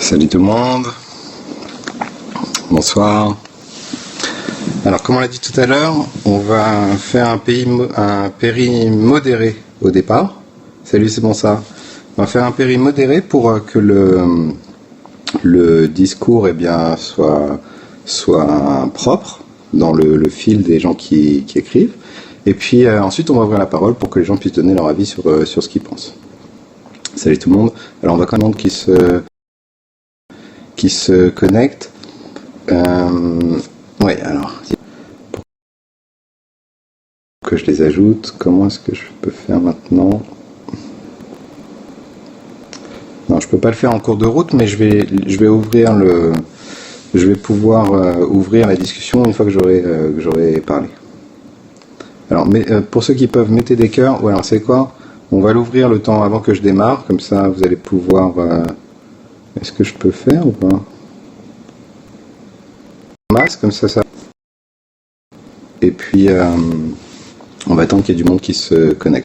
Salut tout le monde, bonsoir. Alors comme on l'a dit tout à l'heure, on va faire un péri modéré au départ. Salut, c'est bon ça. On va faire un péri modéré pour que le discours soit propre dans le fil des gens qui écrivent. Et puis ensuite on va ouvrir la parole pour que les gens puissent donner leur avis sur ce qu'ils pensent. Salut tout le monde. Alors on va quand même qui se connecte. Oui, alors pour que je les ajoute, comment est-ce que je peux faire maintenant? Non, je peux pas le faire en cours de route, mais je vais pouvoir ouvrir la discussion une fois que j'aurai parlé. Alors, pour ceux qui peuvent, mettez des cœurs. Voilà, c'est quoi? On va l'ouvrir le temps avant que je démarre, comme ça vous allez pouvoir. Est-ce que je peux faire ou pas? Masse, comme ça. Et puis, on va attendre qu'il y ait du monde qui se connecte.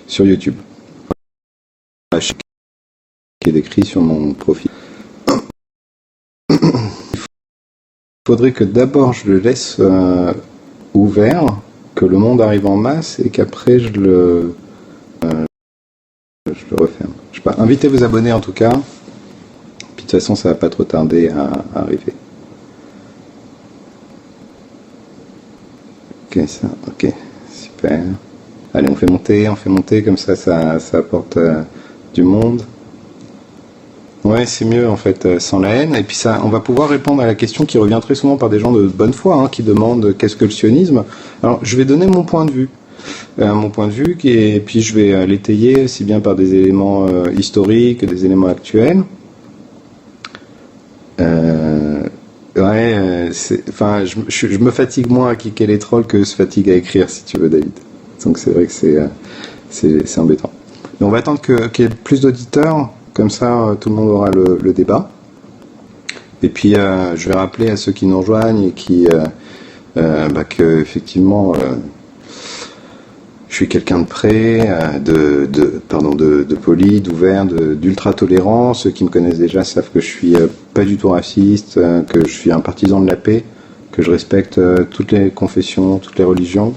Sur YouTube. Voilà, qui est décrit sur mon profil. Il faudrait que d'abord je le laisse ouvert, que le monde arrive en masse et qu'après je le referme. Je sais pas. Invitez vos abonnés en tout cas. Puis de toute façon ça va pas trop tarder à arriver. Ok, ça, ok, super. Allez, on fait monter, comme ça apporte du monde. Ouais, c'est mieux en fait, sans la haine. Et puis ça, on va pouvoir répondre à la question qui revient très souvent par des gens de bonne foi, qui demandent qu'est-ce que le sionisme. Alors, je vais donner mon point de vue. Et puis je vais l'étayer aussi bien par des éléments historiques que des éléments actuels. Je me fatigue moins à kicker les trolls que se fatigue à écrire, si tu veux, David. Donc c'est vrai que c'est embêtant. Mais on va attendre qu'il y ait plus d'auditeurs, comme ça tout le monde aura le débat. Et puis je vais rappeler à ceux qui nous rejoignent et que effectivement je suis quelqu'un de prêt, de poli, d'ouvert, d'ultra tolérant. Ceux qui me connaissent déjà savent que je suis pas du tout raciste, que je suis un partisan de la paix, que je respecte toutes les confessions, toutes les religions,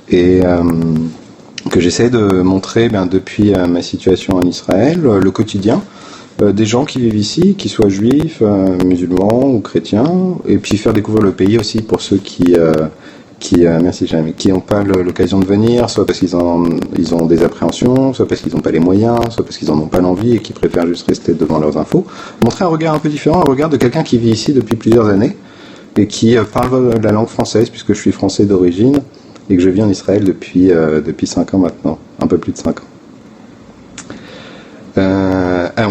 et que j'essaie de montrer depuis ma situation en Israël, le quotidien des gens qui vivent ici, qu'ils soient juifs, musulmans ou chrétiens, et puis faire découvrir le pays aussi pour ceux qui merci Jérémy, qui n'ont pas l'occasion de venir, soit parce qu'ils ont des appréhensions, soit parce qu'ils n'ont pas les moyens, soit parce qu'ils n'en ont pas l'envie et qui préfèrent juste rester devant leurs infos. Montrer un regard un peu différent, un regard de quelqu'un qui vit ici depuis plusieurs années et qui parle la langue française, puisque je suis français d'origine et que je vis en Israël depuis 5 ans maintenant, un peu plus de 5 ans.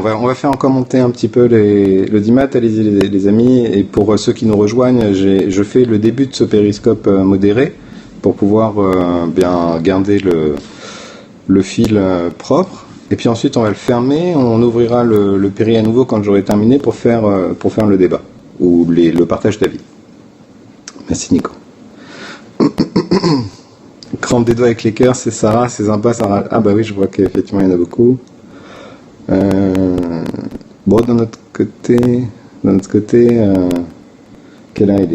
On va faire encore monter un petit peu le Dimat, allez-y les amis, et pour ceux qui nous rejoignent, je fais le début de ce périscope modéré pour pouvoir bien garder le fil propre, et puis ensuite on va le fermer, on ouvrira le péri à nouveau quand j'aurai terminé pour faire le débat ou le partage d'avis. Merci Nico. Crampe des doigts avec les cœurs, c'est Sarah, c'est sympa Sarah. Ah bah oui, je vois qu'effectivement il y en a beaucoup. Bon, de notre côté, quelle heure il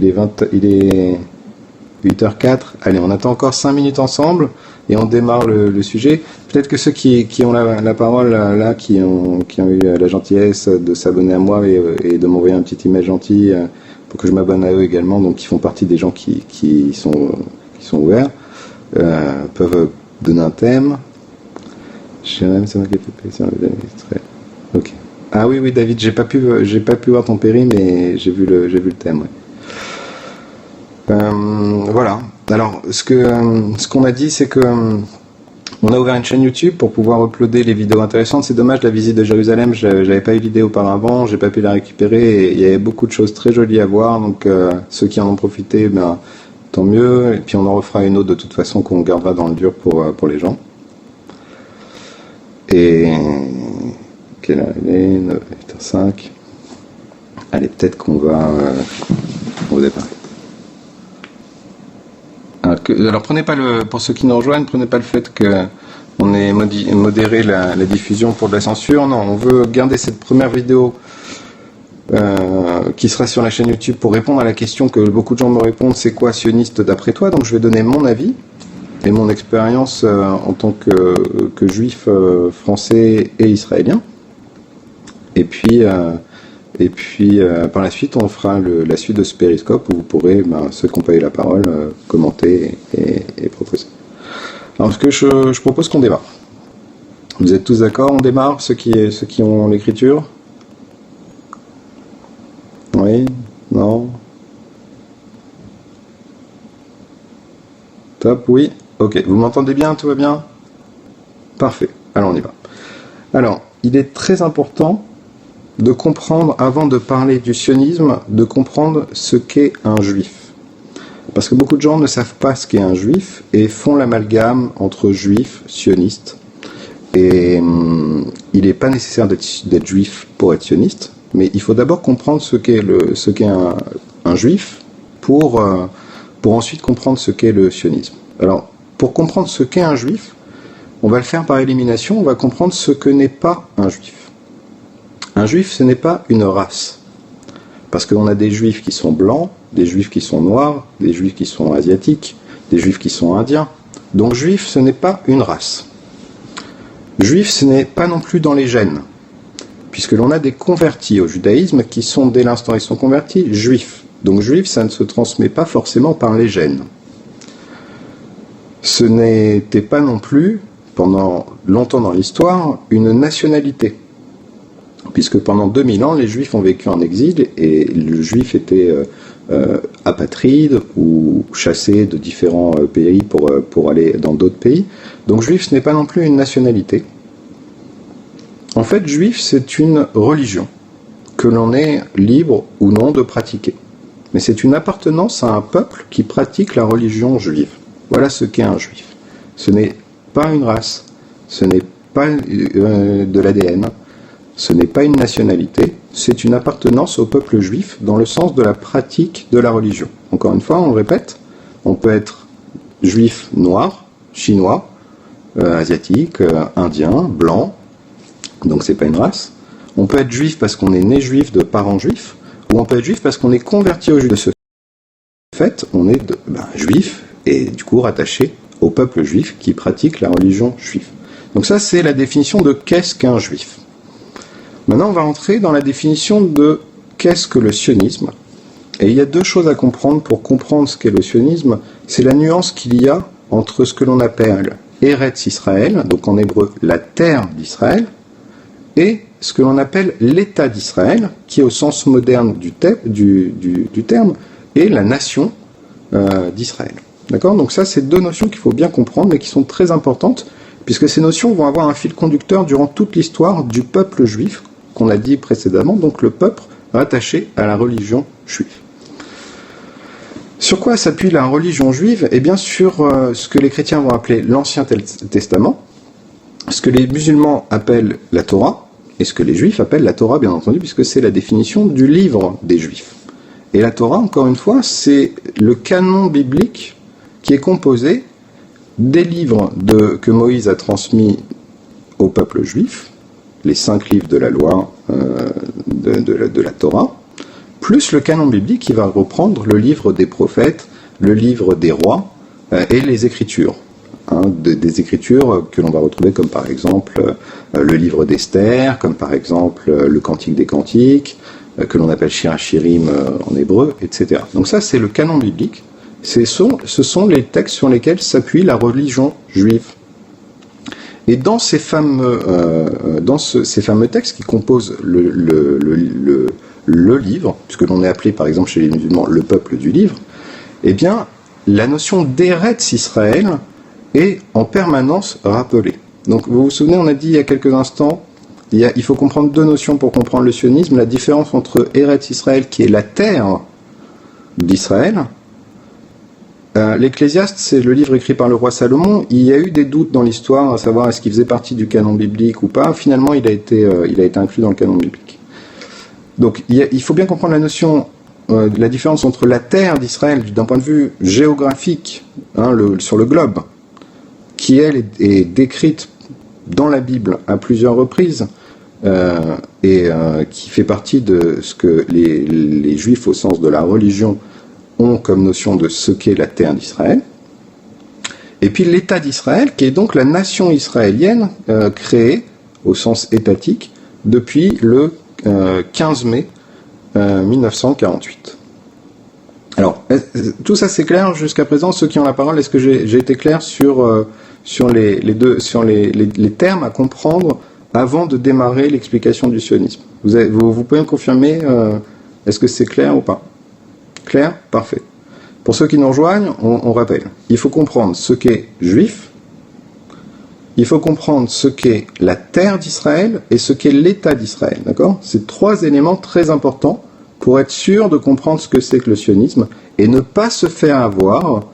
est 8h04. Allez, on attend encore 5 minutes ensemble et on démarre le sujet. Peut-être que ceux qui ont la parole là, qui ont eu la gentillesse de s'abonner à moi et de m'envoyer un petit email gentil pour que je m'abonne à eux également, donc qui font partie des gens qui sont ouverts, peuvent donner un thème. Jérémy, c'est moi qui ai fait sur le extrait. Ok. Ah oui, David, j'ai pas pu voir ton péri, mais j'ai vu le thème. Ouais. Voilà. Alors, ce qu'on a dit, c'est que on a ouvert une chaîne YouTube pour pouvoir uploader les vidéos intéressantes. C'est dommage, la visite de Jérusalem, j'avais pas eu l'idée auparavant, j'ai pas pu la récupérer. Et il y avait beaucoup de choses très jolies à voir, donc ceux qui en ont profité, tant mieux. Et puis on en refera une autre de toute façon qu'on gardera dans le dur pour les gens. Et quelle heure il est? 9h05. Allez, peut-être qu'on va au départ. alors prenez pas pour ceux qui nous rejoignent, prenez pas le fait que on ait modéré la diffusion pour de la censure. Non, on veut garder cette première vidéo qui sera sur la chaîne YouTube pour répondre à la question que beaucoup de gens me répondent, c'est quoi sioniste d'après toi? Donc je vais donner mon avis et mon expérience en tant que juif français et israélien. Et puis par la suite, on fera la suite de ce périscope où vous pourrez, ceux qui n'ont pas eu la parole, commenter et proposer. Alors, ce que je propose qu'on démarre. Vous êtes tous d'accord? On démarre, ceux qui ont l'écriture? Oui? Non? Top, oui? Ok, vous m'entendez bien? Tout va bien? Parfait, alors on y va. Alors, il est très important de comprendre, avant de parler du sionisme, de comprendre ce qu'est un juif. Parce que beaucoup de gens ne savent pas ce qu'est un juif et font l'amalgame entre juif, sioniste. Et il n'est pas nécessaire d'être juif pour être sioniste, mais il faut d'abord comprendre ce qu'est un juif pour ensuite comprendre ce qu'est le sionisme. Alors, pour comprendre ce qu'est un juif, on va le faire par élimination, on va comprendre ce que n'est pas un juif. Un juif, ce n'est pas une race. Parce qu'on a des juifs qui sont blancs, des juifs qui sont noirs, des juifs qui sont asiatiques, des juifs qui sont indiens. Donc juif, ce n'est pas une race. Juif, ce n'est pas non plus dans les gènes. Puisque l'on a des convertis au judaïsme qui sont, dès l'instant où ils sont convertis, juifs. Donc juif, ça ne se transmet pas forcément par les gènes. Ce n'était pas non plus, pendant longtemps dans l'histoire, une nationalité. Puisque pendant 2000 ans, les Juifs ont vécu en exil et le Juif était apatride ou chassé de différents pays pour aller dans d'autres pays. Donc Juif, ce n'est pas non plus une nationalité. En fait, Juif, c'est une religion que l'on est libre ou non de pratiquer. Mais c'est une appartenance à un peuple qui pratique la religion juive. Voilà ce qu'est un Juif. Ce n'est pas une race, ce n'est pas de l'ADN. Ce n'est pas une nationalité, c'est une appartenance au peuple juif dans le sens de la pratique de la religion. Encore une fois, on le répète, on peut être juif noir, chinois, asiatique, indien, blanc, donc c'est pas une race. On peut être juif parce qu'on est né juif de parents juifs, ou on peut être juif parce qu'on est converti au juif. De ce fait, on est juif et du coup rattaché au peuple juif qui pratique la religion juive. Donc ça, c'est la définition de qu'est-ce qu'un juif. Maintenant, on va entrer dans la définition de qu'est-ce que le sionisme. Et il y a deux choses à comprendre pour comprendre ce qu'est le sionisme. C'est la nuance qu'il y a entre ce que l'on appelle Eretz Israël, donc en hébreu la terre d'Israël, et ce que l'on appelle l'État d'Israël, qui est au sens moderne du terme, est la nation d'Israël. D'accord? Donc ça, c'est deux notions qu'il faut bien comprendre, mais qui sont très importantes, puisque ces notions vont avoir un fil conducteur durant toute l'histoire du peuple juif, qu'on a dit précédemment, donc le peuple rattaché à la religion juive. Sur quoi s'appuie la religion juive? Eh bien sur ce que les chrétiens vont appeler l'Ancien Testament, ce que les musulmans appellent la Torah, et ce que les juifs appellent la Torah, bien entendu, puisque c'est la définition du livre des juifs. Et la Torah, encore une fois, c'est le canon biblique qui est composé des livres que Moïse a transmis au peuple juif, les 5 livres de la loi de la Torah, plus le canon biblique qui va reprendre le livre des prophètes, le livre des rois et les écritures. Des écritures que l'on va retrouver comme par exemple le livre d'Esther, comme par exemple le Cantique des Cantiques, que l'on appelle Shir HaShirim en hébreu, etc. Donc ça, c'est le canon biblique. Ce sont les textes sur lesquels s'appuie la religion juive. Et dans ces fameux textes qui composent le livre, puisque l'on est appelé par exemple chez les musulmans le peuple du livre, eh bien la notion d'Eretz Israël est en permanence rappelée. Donc vous vous souvenez, on a dit il y a quelques instants, il faut comprendre deux notions pour comprendre le sionisme, la différence entre Eretz Israël qui est la terre d'Israël. L'Ecclésiaste, c'est le livre écrit par le roi Salomon. Il y a eu des doutes dans l'histoire, à savoir est-ce qu'il faisait partie du canon biblique ou pas. Finalement, il a été inclus dans le canon biblique. Donc, il faut bien comprendre la notion la différence entre la terre d'Israël d'un point de vue géographique, hein, sur le globe, qui elle est décrite dans la Bible à plusieurs reprises, qui fait partie de ce que les Juifs au sens de la religion ont comme notion de ce qu'est la terre d'Israël. Et puis l'État d'Israël, qui est donc la nation israélienne créée au sens étatique depuis le 15 mai 1948. Alors, tout ça c'est clair jusqu'à présent. Ceux qui ont la parole, est-ce que j'ai été clair sur les termes à comprendre avant de démarrer l'explication du sionisme? Vous pouvez me confirmer, est-ce que c'est clair ou pas? Clair? Parfait. Pour ceux qui nous rejoignent, on rappelle. Il faut comprendre ce qu'est juif, il faut comprendre ce qu'est la terre d'Israël et ce qu'est l'État d'Israël. D'accord? C'est trois éléments très importants pour être sûr de comprendre ce que c'est que le sionisme et ne pas se faire avoir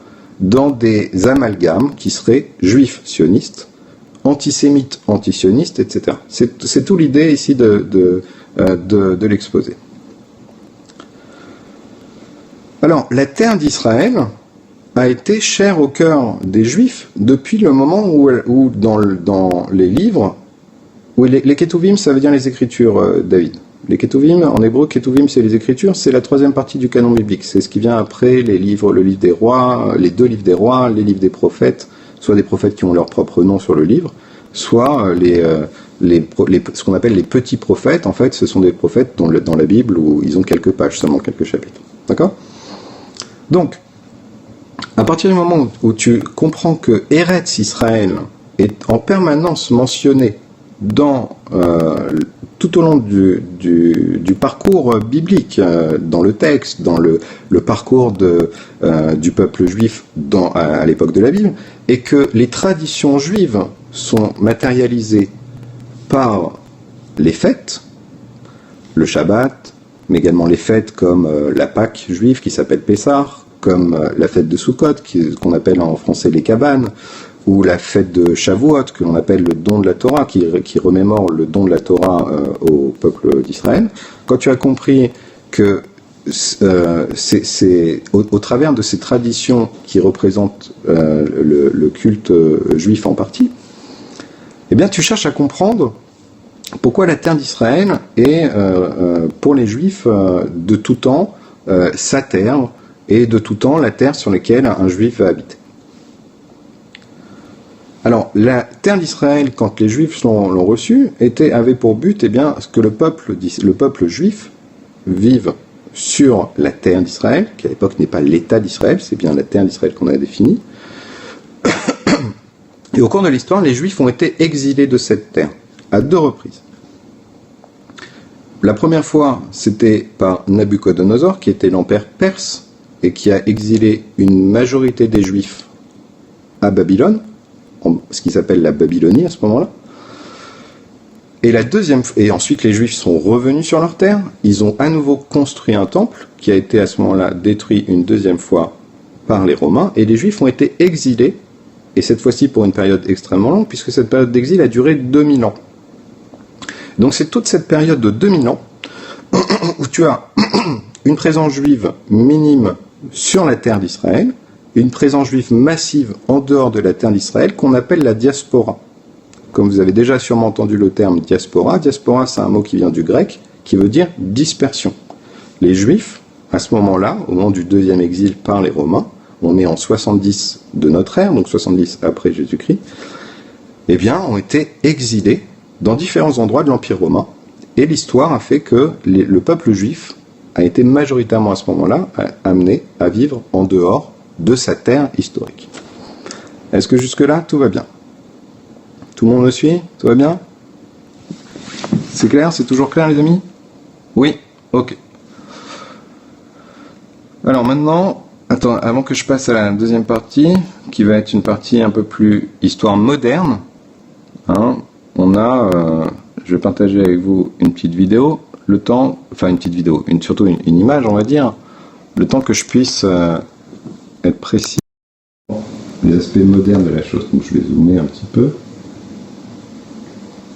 dans des amalgames qui seraient juifs sionistes, antisémites antisionistes, etc. C'est tout l'idée ici de l'exposé. Alors, la terre d'Israël a été chère au cœur des Juifs depuis le moment où dans les livres, où les Ketuvim, ça veut dire les Écritures, David. Les Ketuvim, en hébreu, Ketuvim, c'est les Écritures, c'est la troisième partie du canon biblique. C'est ce qui vient après les livres, le livre des rois, les deux livres des rois, les livres des prophètes, soit des prophètes qui ont leur propre nom sur le livre, soit ce qu'on appelle les petits prophètes. En fait, ce sont des prophètes dans la Bible où ils ont quelques pages, seulement quelques chapitres. D'accord ? Donc, à partir du moment où tu comprends que Eretz Israël est en permanence mentionné tout au long du parcours biblique, dans le texte, dans le parcours du peuple juif à l'époque de la Bible, et que les traditions juives sont matérialisées par les fêtes, le Shabbat, mais également les fêtes comme la Pâque juive qui s'appelle Pessah, comme la fête de Sukkot, qu'on appelle en français les cabanes, ou la fête de Shavuot, que l'on appelle le don de la Torah, qui remémore le don de la Torah au peuple d'Israël. Quand tu as compris que c'est au travers de ces traditions qui représentent le culte juif en partie, eh bien tu cherches à comprendre pourquoi la terre d'Israël est, pour les Juifs de tout temps, sa terre, et de tout temps la terre sur laquelle un Juif va habiter. Alors, la terre d'Israël, quand les Juifs l'ont reçue, avait pour but que le peuple juif vive sur la terre d'Israël, qui à l'époque n'est pas l'État d'Israël, c'est bien la terre d'Israël qu'on a définie. Et au cours de l'histoire, les Juifs ont été exilés de cette terre, à 2 reprises. La première fois, c'était par Nabuchodonosor, qui était l'empereur perse, et qui a exilé une majorité des Juifs à Babylone, ce qui s'appelle la Babylonie à ce moment-là. Et ensuite les Juifs sont revenus sur leur terre, ils ont à nouveau construit un temple, qui a été à ce moment-là détruit une deuxième fois par les Romains, et les Juifs ont été exilés, et cette fois-ci pour une période extrêmement longue, puisque cette période d'exil a duré 2000 ans. Donc c'est toute cette période de 2000 ans, où tu as une présence juive minime sur la terre d'Israël, une présence juive massive en dehors de la terre d'Israël qu'on appelle la diaspora. Comme vous avez déjà sûrement entendu le terme diaspora, diaspora c'est un mot qui vient du grec, qui veut dire dispersion. Les Juifs, à ce moment-là, au moment du deuxième exil par les Romains, on est en 70 de notre ère, donc 70 après Jésus-Christ, eh bien, ont été exilés dans différents endroits de l'Empire romain, et l'histoire a fait que le peuple juif a été majoritairement à ce moment-là amené à vivre en dehors de sa terre historique. Est-ce que jusque-là, tout va bien? Tout le monde me suit? Tout va bien? C'est clair? C'est toujours clair, les amis? Oui? Ok. Alors maintenant, avant que je passe à la deuxième partie, qui va être une partie un peu plus histoire moderne, je vais partager avec vous une petite vidéo, surtout une image, on va dire, le temps que je puisse être précis. Les aspects modernes de la chose, donc je vais zoomer un petit peu.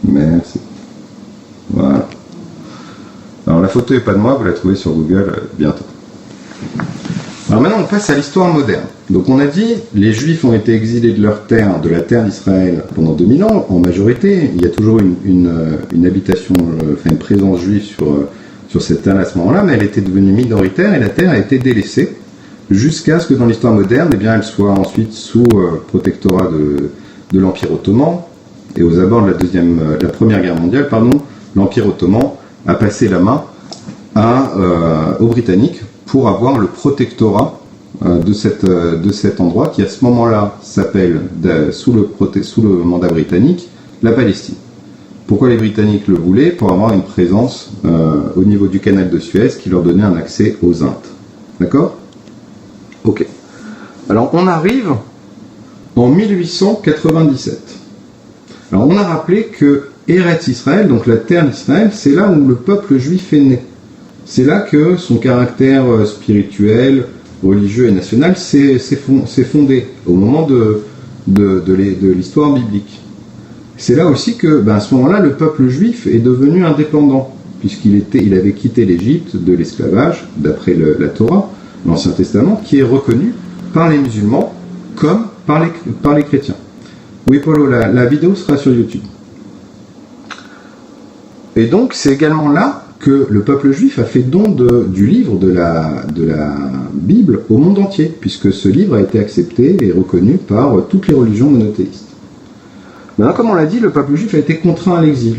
Merci. Voilà. Alors la photo n'est pas de moi, vous la trouvez sur Google bientôt. Alors maintenant, on passe à l'histoire moderne. Donc on a dit, les Juifs ont été exilés de leur terre, de la terre d'Israël pendant 2000 ans, en majorité. Il y a toujours une habitation, une présence juive sur cette terre à ce moment-là, mais elle était devenue minoritaire et la terre a été délaissée jusqu'à ce que dans l'histoire moderne, eh bien, elle soit ensuite sous protectorat de l'Empire ottoman. Et aux abords de la Première Guerre mondiale, l'Empire ottoman a passé la main aux Britanniques pour avoir le protectorat de cet endroit qui à ce moment-là s'appelle, sous le mandat britannique, la Palestine. Pourquoi les Britanniques le voulaient? Pour avoir une présence au niveau du canal de Suez qui leur donnait un accès aux Indes. D'accord? Ok. Alors on arrive en 1897. Alors on a rappelé que Eretz Israël, donc la terre d'Israël, c'est là où le peuple juif est né. C'est là que son caractère spirituel, religieux et national s'est fondé au moment de l'histoire biblique. C'est là aussi que, à ce moment-là, le peuple juif est devenu indépendant, puisqu'il avait quitté l'Égypte de l'esclavage, d'après la Torah, l'Ancien Testament, qui est reconnu par les musulmans comme par les chrétiens. Oui, Paulo, la vidéo sera sur YouTube. Et donc, c'est également là que le peuple juif a fait don du livre de la Bible au monde entier, puisque ce livre a été accepté et reconnu par toutes les religions monothéistes. Maintenant, comme on l'a dit, le peuple juif a été contraint à l'exil.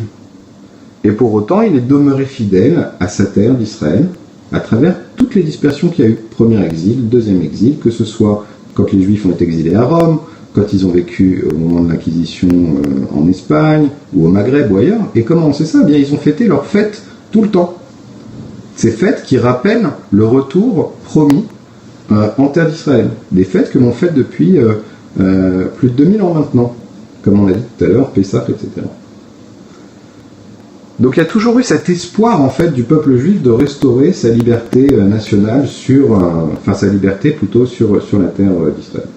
Et pour autant, il est demeuré fidèle à sa terre d'Israël, à travers toutes les dispersions qu'il y a eu. Premier exil, deuxième exil, que ce soit quand les Juifs ont été exilés à Rome, quand ils ont vécu au moment de l'Inquisition en Espagne, ou au Maghreb, ou ailleurs. Et comment on sait ça? Eh bien, ils ont fêté leurs fêtes tout le temps. Ces fêtes qui rappellent le retour promis en terre d'Israël. Des fêtes que l'on fête depuis plus de 2000 ans maintenant. Comme on l'a dit tout à l'heure, Pessah, etc. Donc il y a toujours eu cet espoir en fait du peuple juif de restaurer sa liberté nationale sa liberté plutôt sur la terre d'Israël.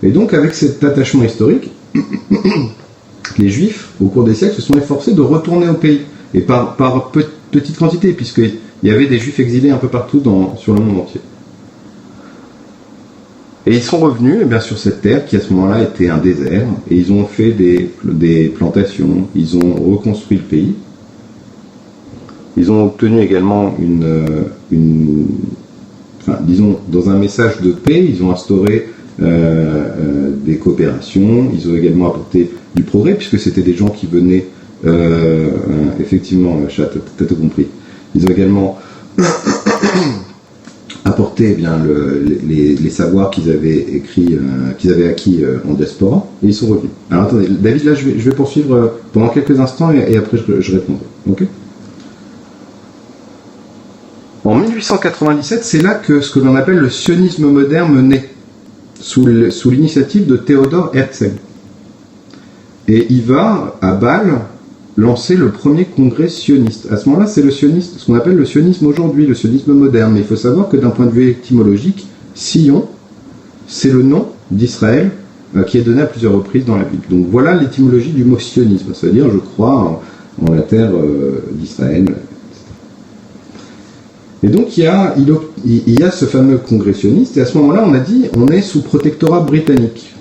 Et donc avec cet attachement historique, les Juifs au cours des siècles se sont efforcés de retourner au pays, et par petite quantité, puisqu'il y avait des Juifs exilés un peu partout sur le monde entier. Et ils sont revenus sur cette terre qui à ce moment-là était un désert, et ils ont fait des plantations, ils ont reconstruit le pays. Ils ont obtenu également dans un message de paix, ils ont instauré des coopérations, ils ont également apporté du progrès, puisque c'était des gens qui venaient, effectivement, Chat, t'as tout compris. Ils ont également apporté les savoirs qu'ils avaient acquis en diaspora, et ils sont revenus. Alors attendez, David, là je vais poursuivre pendant quelques instants, et après je répondrai. Ok ? En 1897, c'est là que ce que l'on appelle le sionisme moderne naît, sous l'initiative de Théodore Herzl. Et il va, à Bâle, lancer le premier congrès sioniste. À ce moment-là, c'est ce qu'on appelle le sionisme aujourd'hui, le sionisme moderne. Mais il faut savoir que d'un point de vue étymologique, Sion, c'est le nom d'Israël qui est donné à plusieurs reprises dans la Bible. Donc voilà l'étymologie du mot sionisme, c'est-à-dire je crois en la terre d'Israël. Et donc il y a ce fameux congrès sioniste, et à ce moment-là on a dit on est sous protectorat britannique.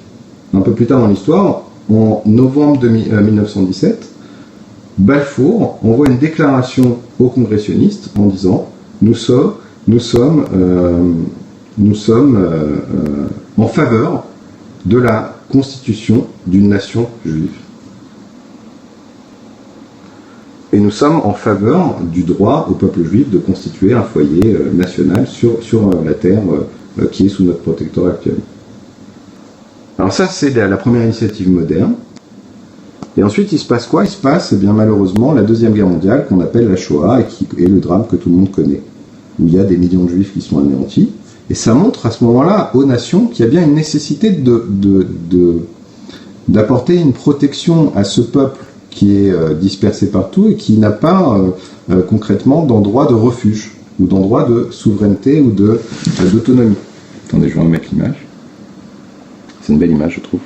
Un peu plus tard dans l'histoire, en novembre 1917, Balfour envoie une déclaration au congrès sioniste en disant nous sommes en faveur de la constitution d'une nation juive. Et nous sommes en faveur du droit au peuple juif de constituer un foyer national sur la terre qui est sous notre protectorat actuel. Alors ça, c'est la première initiative moderne. Et ensuite, il se passe quoi? Il se passe, malheureusement, la Deuxième Guerre mondiale, qu'on appelle la Shoah, et qui est le drame que tout le monde connaît, où il y a des millions de juifs qui sont anéantis. Et ça montre à ce moment-là aux nations qu'il y a bien une nécessité d'apporter une protection à ce peuple qui est dispersé partout et qui n'a pas concrètement d'endroit de refuge ou d'endroit de souveraineté ou d'autonomie. Attendez, je vais remettre l'image. C'est une belle image, je trouve.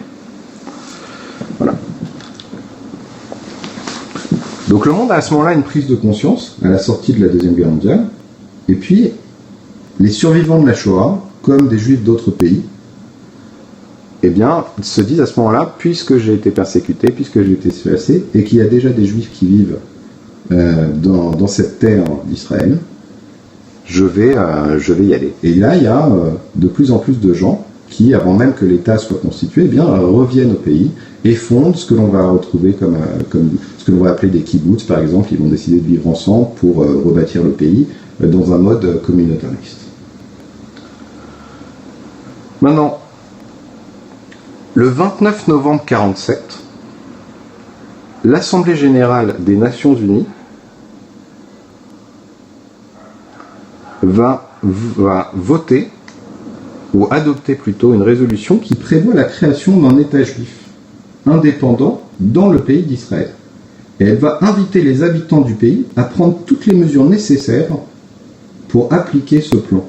Voilà. Donc le monde a à ce moment-là une prise de conscience à la sortie de la Deuxième Guerre mondiale, et puis les survivants de la Shoah, comme des juifs d'autres pays, eh bien, se disent à ce moment-là, puisque j'ai été persécuté, puisque j'ai été espacé, et qu'il y a déjà des juifs qui vivent dans cette terre d'Israël, je vais y aller. Et là, il y a de plus en plus de gens qui, avant même que l'État soit constitué, eh bien, reviennent au pays et fondent ce que l'on va retrouver comme ce que l'on va appeler des kibbutz, par exemple. Ils vont décider de vivre ensemble pour rebâtir le pays dans un mode communautariste. Maintenant, le 29 novembre 1947, l'Assemblée générale des Nations unies va voter, ou adopter plutôt, une résolution qui prévoit la création d'un État juif indépendant dans le pays d'Israël. Et elle va inviter les habitants du pays à prendre toutes les mesures nécessaires pour appliquer ce plan.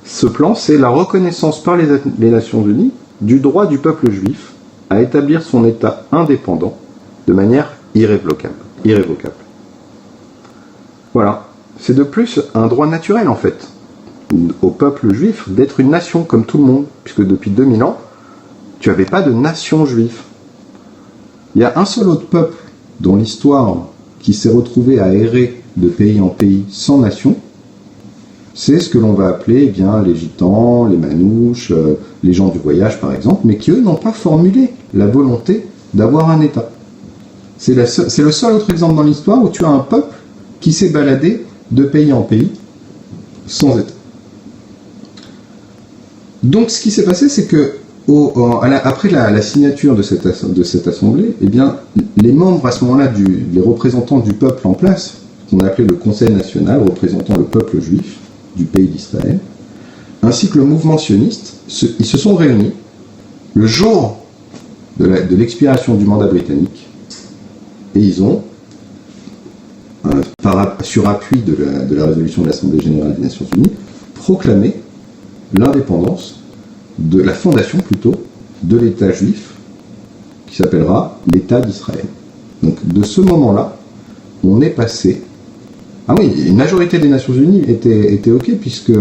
Ce plan, c'est la reconnaissance par les Nations unies du droit du peuple juif à établir son État indépendant de manière irrévocable. Voilà. C'est de plus un droit naturel, en fait, au peuple juif d'être une nation comme tout le monde, puisque depuis 2000 ans, tu n'avais pas de nation juive. Il y a un seul autre peuple dans l'histoire qui s'est retrouvé à errer de pays en pays sans nation. C'est ce que l'on va appeler les Gitans, les Manouches, les gens du voyage par exemple, mais qui eux n'ont pas formulé la volonté d'avoir un État. C'est le seul autre exemple dans l'histoire où tu as un peuple qui s'est baladé de pays en pays sans État. Donc ce qui s'est passé, c'est que après la signature de cette assemblée, eh bien, les membres à ce moment-là, les représentants du peuple en place, qu'on a appelé le Conseil national représentant le peuple juif du pays d'Israël, ainsi que le mouvement sioniste, ils se sont réunis le jour de l'expiration du mandat britannique et ils ont, sur appui de la résolution de l'Assemblée générale des Nations unies, proclamé l'indépendance de la fondation plutôt de l'État juif qui s'appellera l'État d'Israël. Donc de ce moment-là, on est passé. Ah oui, une majorité des Nations Unies était OK, puisque,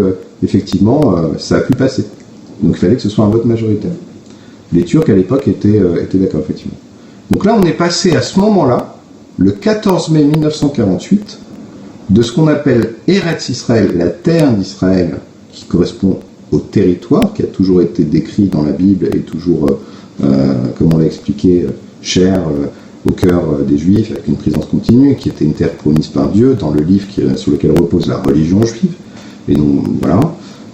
effectivement, ça a pu passer. Donc il fallait que ce soit un vote majoritaire. Les Turcs, à l'époque, étaient d'accord, effectivement. Donc là, on est passé à ce moment-là, le 14 mai 1948, de ce qu'on appelle Eretz Israël, la terre d'Israël, qui correspond au territoire, qui a toujours été décrit dans la Bible et toujours, comme on l'a expliqué, cher au cœur des Juifs, avec une présence continue, qui était une terre promise par Dieu, dans le livre sur lequel repose la religion juive. Et donc, voilà.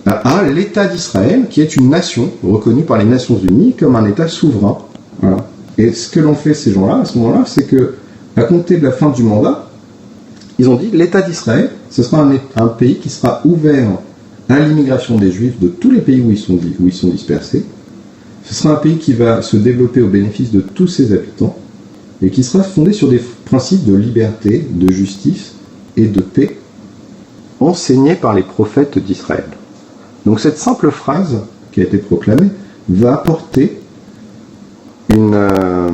À l'État d'Israël, qui est une nation reconnue par les Nations Unies comme un État souverain. Voilà. Et ce que l'ont fait ces gens-là, à ce moment-là, c'est que, à compter de la fin du mandat, ils ont dit l'État d'Israël, ce sera un pays qui sera ouvert à l'immigration des Juifs de tous les pays où ils sont dispersés. Ce sera un pays qui va se développer au bénéfice de tous ses habitants et qui sera fondé sur des principes de liberté, de justice et de paix enseignés par les prophètes d'Israël. Donc cette simple phrase qui a été proclamée va apporter un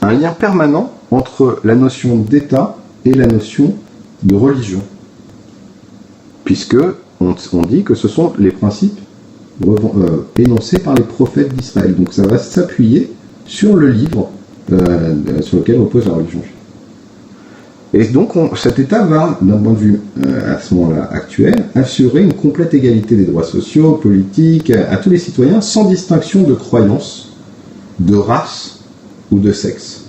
lien permanent entre la notion d'État et la notion de religion, puisque on dit que ce sont les principes énoncés par les prophètes d'Israël. Donc ça va s'appuyer sur le livre sur lequel repose la religion juive. Et donc cet État va, d'un point de vue à ce moment-là actuel, assurer une complète égalité des droits sociaux, politiques, à tous les citoyens, sans distinction de croyance, de race ou de sexe.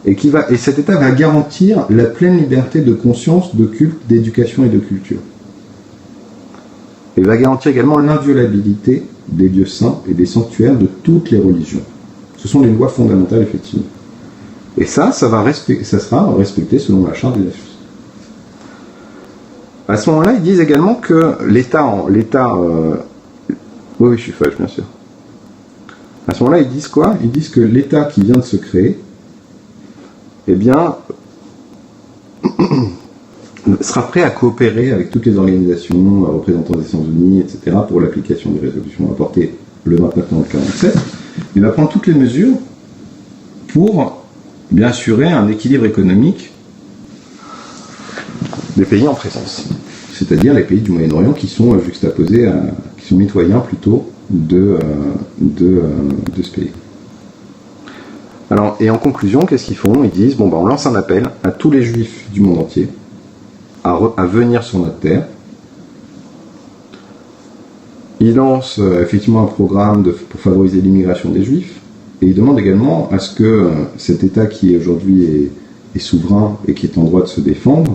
Et cet État va garantir la pleine liberté de conscience, de culte, d'éducation et de culture. Et va garantir également l'inviolabilité des lieux saints et des sanctuaires de toutes les religions. Ce sont les lois fondamentales, effectivement. Et ça sera respecté selon la Charte des Nations. À ce moment-là, ils disent également que oui, je suis fâche, bien sûr. À ce moment-là, ils disent quoi ? Ils disent que l'État qui vient de se créer, eh bien, sera prêt à coopérer avec toutes les organisations, représentants des Nations Unies, etc., pour l'application des résolutions apportées le 29 novembre 1947. Il va prendre toutes les mesures pour bien assurer un équilibre économique des pays en présence, c'est-à-dire les pays du Moyen-Orient qui sont juxtaposés, qui sont mitoyens plutôt de ce pays. Alors, et en conclusion, qu'est-ce qu'ils font? Ils disent, bon, on lance un appel à tous les juifs du monde entier à venir sur notre terre. Ils lancent effectivement un programme pour favoriser l'immigration des juifs, et ils demandent également à ce que cet État qui aujourd'hui est souverain et qui est en droit de se défendre,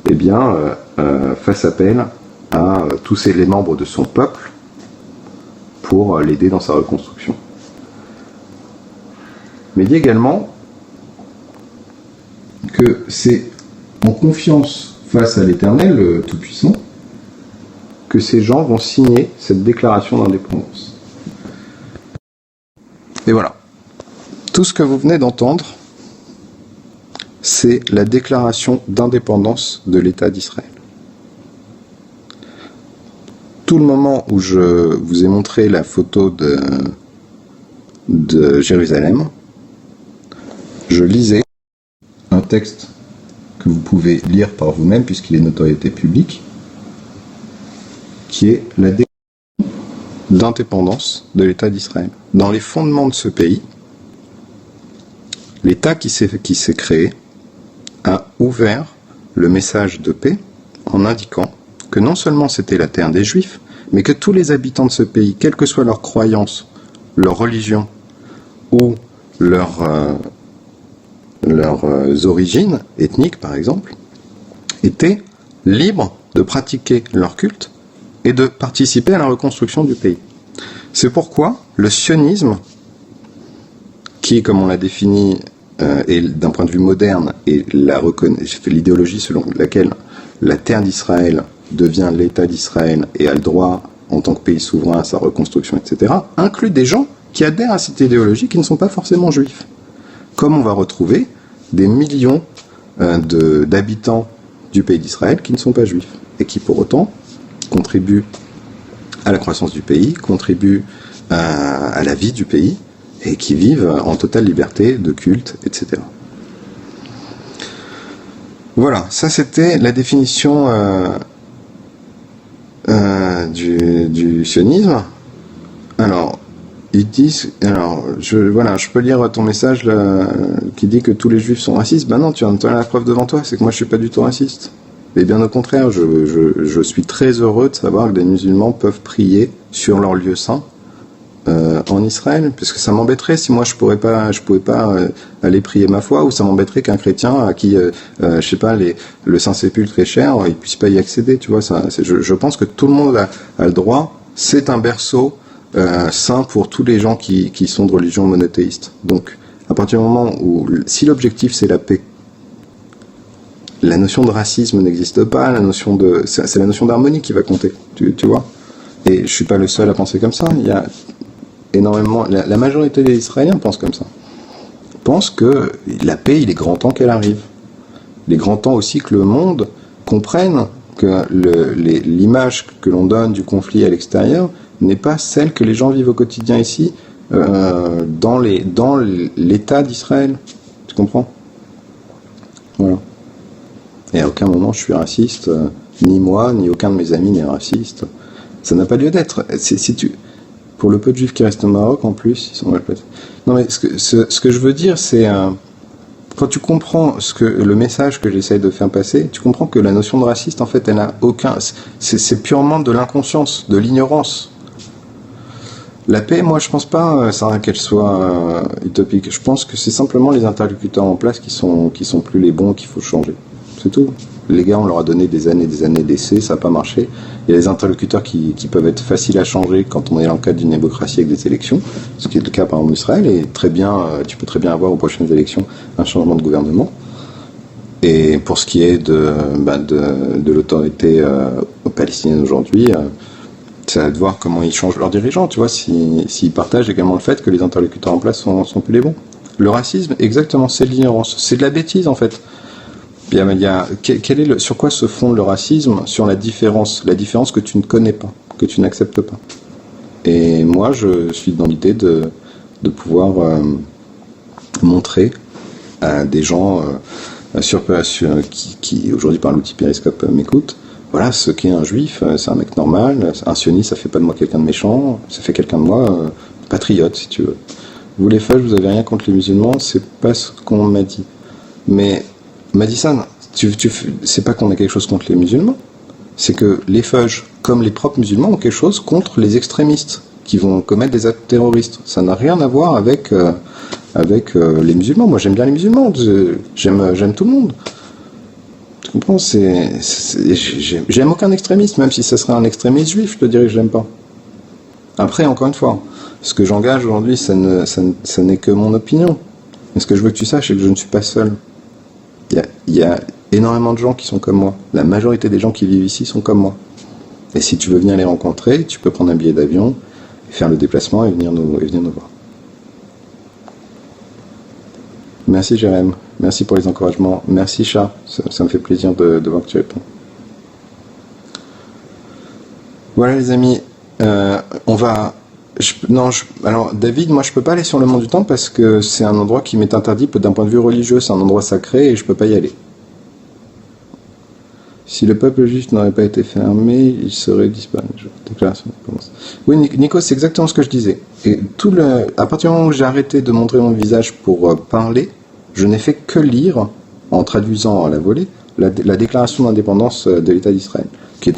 eh bien, fasse appel à tous les membres de son peuple pour l'aider dans sa reconstruction. Mais il dit également que c'est en confiance face à l'Éternel, le Tout-Puissant, que ces gens vont signer cette déclaration d'indépendance. Et voilà. Tout ce que vous venez d'entendre, c'est la déclaration d'indépendance de l'État d'Israël. Tout le moment où je vous ai montré la photo de Jérusalem, je lisais un texte que vous pouvez lire par vous-même puisqu'il est notoriété publique, qui est la déclaration d'indépendance de l'État d'Israël. Dans les fondements de ce pays, l'État qui s'est créé a ouvert le message de paix en indiquant que non seulement c'était la terre des Juifs, mais que tous les habitants de ce pays, quelle que soit leur croyance, leur religion ou leurs origines ethniques, par exemple, étaient libres de pratiquer leur culte et de participer à la reconstruction du pays. C'est pourquoi le sionisme, qui, comme on l'a défini, est d'un point de vue moderne, et l'idéologie selon laquelle la terre d'Israël devient l'État d'Israël et a le droit, en tant que pays souverain, à sa reconstruction, etc., inclut des gens qui adhèrent à cette idéologie qui ne sont pas forcément juifs. Comme on va retrouver des millions d'habitants du pays d'Israël qui ne sont pas juifs, et qui pour autant contribuent à la croissance du pays, contribuent à la vie du pays, et qui vivent en totale liberté de culte, etc. Voilà, ça c'était la définition du sionisme. Alors, ils disent, je peux lire ton message là, qui dit que tous les juifs sont racistes. Ben non, tu as la preuve devant toi, c'est que moi je suis pas du tout raciste. Et bien au contraire, je suis très heureux de savoir que des musulmans peuvent prier sur leur lieu saint en Israël, parce que ça m'embêterait si moi je pouvais pas aller prier ma foi, ou ça m'embêterait qu'un chrétien à qui je sais pas, le Saint-Sépulcre est cher, il puisse pas y accéder, tu vois. Je pense que tout le monde a le droit. C'est un berceau saint pour tous les gens qui sont de religion monothéiste. Donc à partir du moment où, si l'objectif c'est la paix, la notion de racisme n'existe pas, c'est la notion d'harmonie qui va compter, tu vois. Et je suis pas le seul à penser comme ça. Il y a énormément, la majorité des Israéliens pensent comme ça. Pensent que la paix, il est grand temps qu'elle arrive. Il est grand temps aussi que le monde comprenne que l'image que l'on donne du conflit à l'extérieur n'est pas celle que les gens vivent au quotidien ici, dans l'État d'Israël. Tu comprends? Voilà. Et à aucun moment je suis raciste, ni moi, ni aucun de mes amis n'est raciste. Ça n'a pas lieu d'être. Pour le peu de juifs qui restent au Maroc, en plus, ils sont mal placés. Non, mais ce que je veux dire, c'est quand tu comprends le message que j'essaye de faire passer, tu comprends que la notion de raciste, en fait, elle n'a aucun. C'est purement de l'inconscience, de l'ignorance. La paix, moi, je pense pas qu'elle soit utopique. Je pense que c'est simplement les interlocuteurs en place qui sont plus les bons, qu'il faut changer. C'est tout. Les gars, on leur a donné des années d'essai, ça n'a pas marché. Il y a des interlocuteurs qui peuvent être faciles à changer quand on est dans le cadre d'une démocratie avec des élections, ce qui est le cas par exemple en Israël, et tu peux très bien avoir aux prochaines élections un changement de gouvernement. Et pour ce qui est de l'autorité palestinienne aujourd'hui, c'est à de voir comment ils changent leurs dirigeants, tu vois, s'ils partagent également le fait que les interlocuteurs en place sont plus les bons. Le racisme, exactement, c'est de l'ignorance, c'est de la bêtise en fait. Sur quoi se fonde le racisme? Sur la différence que tu ne connais pas, que tu n'acceptes pas. Et moi, je suis dans l'idée de pouvoir montrer à des gens qui aujourd'hui par l'outil Periscope m'écoute. Voilà, ce qu'est un juif, c'est un mec normal. Un sioniste, ça fait pas de moi quelqu'un de méchant, ça fait quelqu'un de moi patriote, si tu veux. Vous les feuilles, vous avez rien contre les musulmans, c'est pas ce qu'on m'a dit. Mais Madison, c'est pas qu'on a quelque chose contre les musulmans, c'est que les feuilles, comme les propres musulmans, ont quelque chose contre les extrémistes qui vont commettre des actes terroristes. Ça n'a rien à voir avec les musulmans. Moi, j'aime bien les musulmans, j'aime tout le monde. Tu comprends, j'aime aucun extrémiste, même si ça serait un extrémiste juif, je te dirais que je l'aime pas. Après, encore une fois, ce que j'engage aujourd'hui, ça n'est que mon opinion. Mais ce que je veux que tu saches, c'est que je ne suis pas seul. Il y a énormément de gens qui sont comme moi. La majorité des gens qui vivent ici sont comme moi. Et si tu veux venir les rencontrer, tu peux prendre un billet d'avion, faire le déplacement et venir nous voir. Merci Jérém, merci pour les encouragements. Merci Chat, ça me fait plaisir de voir que tu réponds. Voilà les amis, on va... alors David, moi je peux pas aller sur le Mont du Temple parce que c'est un endroit qui m'est interdit d'un point de vue religieux, c'est un endroit sacré et je peux pas y aller. Si le peuple juif n'aurait pas été fermé, il serait disparu. Déclaration d'indépendance. Oui, Nico, c'est exactement ce que je disais. Et à partir du moment où j'ai arrêté de montrer mon visage pour parler, je n'ai fait que lire, en traduisant à la volée, la déclaration d'indépendance de l'État d'Israël, qui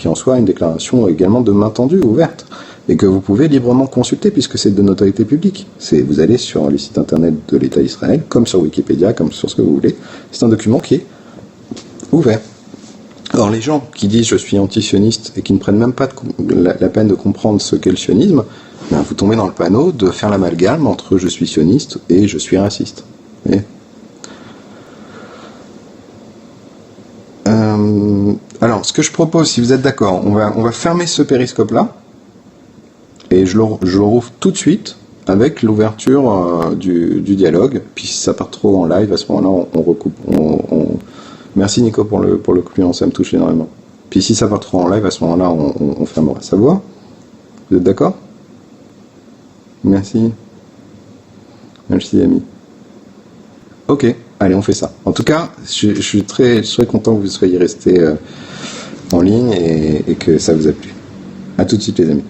en soi une déclaration également de main tendue, ouverte, et que vous pouvez librement consulter puisque c'est de notoriété publique. Vous allez sur les sites internet de l'État d'Israël, comme sur Wikipédia, comme sur ce que vous voulez. C'est un document qui est ouvert. Or, les gens qui disent je suis anti-sioniste et qui ne prennent même pas la peine de comprendre ce qu'est le sionisme, ben, vous tombez dans le panneau de faire l'amalgame entre je suis sioniste et je suis raciste. Et alors, ce que je propose, si vous êtes d'accord, on va fermer ce périscope-là et je le rouvre tout de suite avec l'ouverture du dialogue. Puis si ça part trop en live, à ce moment-là, on recoupe. Merci Nico pour le compliment, ça me touche énormément. Puis si ça part trop en live, à ce moment-là, on fermera. Ça vous va ? Vous êtes d'accord ? Merci. Merci ami. Ok, allez, on fait ça. En tout cas, je suis très content que vous soyez restés en ligne et que ça vous a plu. À tout de suite les amis.